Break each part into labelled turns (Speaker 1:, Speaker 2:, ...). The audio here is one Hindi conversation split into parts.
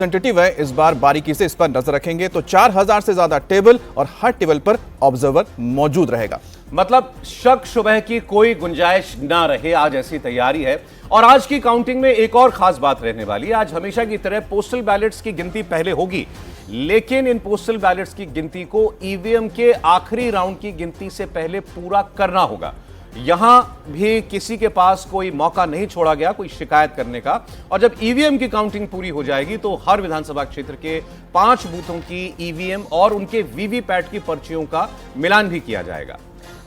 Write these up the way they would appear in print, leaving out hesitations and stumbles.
Speaker 1: रिप्रेजेंटेटिव है, इस बार बारीकी से इस पर नजर रखेंगे तो 4000 से ज्यादा टेबल और हर टेबल पर ऑब्जर्वर मौजूद रहेगा।
Speaker 2: मतलब शक शुबह की कोई गुंजाइश ना रहे, आज ऐसी तैयारी है। और आज की काउंटिंग में एक और खास बात रहने वाली है। आज हमेशा की तरह पोस्टल बैलेट्स की गिनती पहले होगी, लेकिन इन पोस्टल बैलेट्स की गिनती को ईवीएम के आखिरी राउंड की गिनती से पहले पूरा करना होगा। यहां भी किसी के पास कोई मौका नहीं छोड़ा गया कोई शिकायत करने का। और जब ईवीएम की काउंटिंग पूरी हो जाएगी तो हर विधानसभा क्षेत्र के 5 बूथों की ईवीएम और उनके वीवीपैट की पर्चियों का मिलान भी किया जाएगा।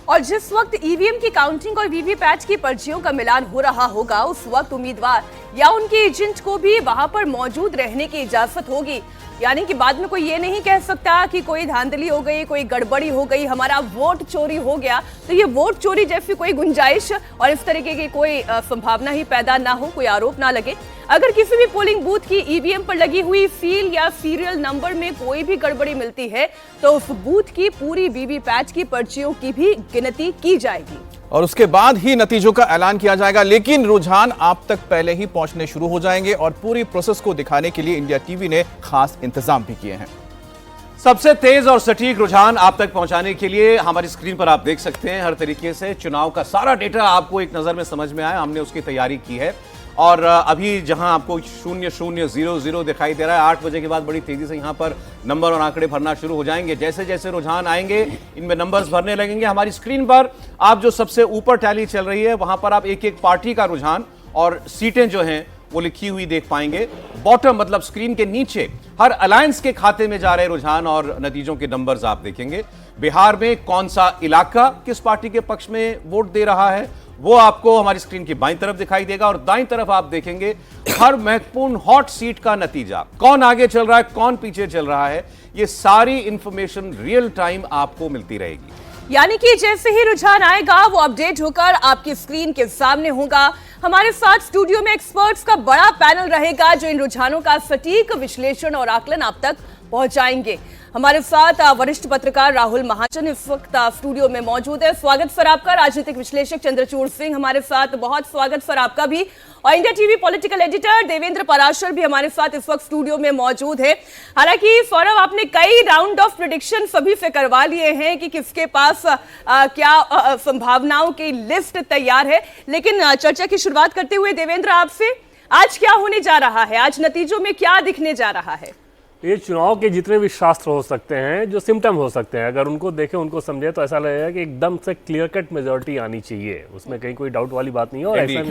Speaker 3: और जिस वक्त ईवीएम की काउंटिंग और वीवीपैट की पर्चियों का मिलान हो रहा होगा, उस वक्त उम्मीदवार या उनके एजेंट को भी वहां पर मौजूद रहने की इजाजत होगी। यानी कि बाद में कोई ये नहीं कह सकता कि कोई धांधली हो गई, कोई गड़बड़ी हो गई, हमारा वोट चोरी हो गया। तो ये वोट चोरी जैसी कोई गुंजाइश और इस तरीके की कोई संभावना ही पैदा ना हो, कोई आरोप ना लगे। अगर किसी भी पोलिंग बूथ की ईवीएम पर लगी हुई सील या सीरियल नंबर में कोई भी गड़बड़ी मिलती है तो उस बूथ की पूरी वीवीपैट की पर्चियों की भी गिनती की जाएगी
Speaker 1: और उसके बाद ही नतीजों का ऐलान किया जाएगा। लेकिन रुझान आप तक पहले ही पहुंचने शुरू हो जाएंगे और पूरी प्रोसेस को दिखाने के लिए इंडिया टीवी ने खास इंतजाम भी किए हैं।
Speaker 2: सबसे तेज और सटीक रुझान आप तक पहुंचाने के लिए हमारी स्क्रीन पर आप देख सकते हैं हर तरीके से चुनाव का सारा डेटा आपको एक नजर में समझ में आए, हमने उसकी तैयारी की है। और अभी जहां आपको 0000 दिखाई दे रहा है, 8 बजे के बाद बड़ी तेजी से यहां पर नंबर और आंकड़े भरना शुरू हो जाएंगे। जैसे जैसे रुझान आएंगे इनमें नंबर्स भरने लगेंगे। हमारी स्क्रीन पर आप जो सबसे ऊपर टैली चल रही है वहां पर आप एक एक पार्टी का रुझान और सीटें जो हैं वो लिखी हुई देख पाएंगे। बॉटम मतलब स्क्रीन के नीचे हर अलायंस के खाते में जा रहे रुझान और नतीजों के नंबर्स आप देखेंगे। बिहार में कौन सा इलाका किस पार्टी के पक्ष में वोट दे रहा है वो आपको हमारी स्क्रीन की बाईं तरफ दिखाई देगा और दाईं तरफ आप देखेंगे हर महत्वपूर्ण हॉट सीट का नतीजा, कौन आगे चल रहा है, कौन पीछे चल रहा है। ये सारी इंफॉर्मेशन रियल टाइम आपको मिलती रहेगी।
Speaker 3: यानी कि जैसे ही रुझान आएगा वो अपडेट होकर आपकी स्क्रीन के सामने होगा। हमारे साथ स्टूडियो में एक्सपर्ट्स का बड़ा पैनल रहेगा जो इन रुझानों का सटीक विश्लेषण और आकलन आप तक पहुंचाएंगे। हमारे साथ वरिष्ठ पत्रकार राहुल महाजन इस वक्त स्टूडियो में मौजूद है। स्वागत सर आपका। राजनीतिक विश्लेषक चंद्रचूड़ सिंह हमारे साथ, बहुत स्वागत सर आपका भी। और India TV political editor Devendra Parashar भी हमारे साथ इस वक्त स्टूडियो में मौजूद है। हालांकि सौरभ, आपने कई राउंड ऑफ प्रेडिक्शन सभी से करवा लिए हैं कि किसके पास क्या संभावनाओं की लिस्ट तैयार है, लेकिन चर्चा की शुरुआत करते हुए देवेंद्र आपसे, आज क्या होने जा रहा है, आज नतीजों में क्या दिखने जा रहा है?
Speaker 4: ये चुनाव के जितने भी शास्त्र हो सकते हैं, जो सिम्टम हो सकते हैं, अगर उनको देखें, उनको समझे तो ऐसा लगेगा कि एकदम से क्लियर कट मेजॉरिटी आनी चाहिए, उसमें कहीं कोई डाउट वाली बात नहीं है। और ऐसा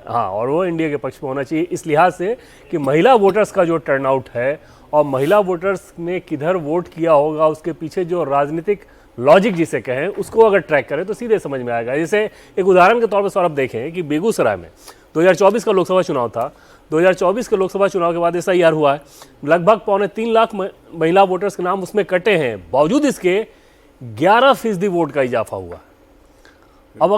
Speaker 4: हाँ, और वो इंडिया के पक्ष में होना चाहिए इस लिहाज से कि महिला वोटर्स का जो टर्नआउट है और महिला वोटर्स ने किधर वोट किया होगा, उसके पीछे जो राजनीतिक लॉजिक जिसे कहें उसको अगर ट्रैक करें तो सीधे समझ में आएगा। जैसे एक उदाहरण के तौर पर सौरभ देखें कि बेगूसराय में 2024 का लोकसभा चुनाव था। 2024 के लोकसभा चुनाव के बाद एसआईआर हुआ है, लगभग 3.25 लाख महिला वोटर्स के नाम उसमें कटे हैं, बावजूद इसके 11% वोट का इजाफा हुआ। अब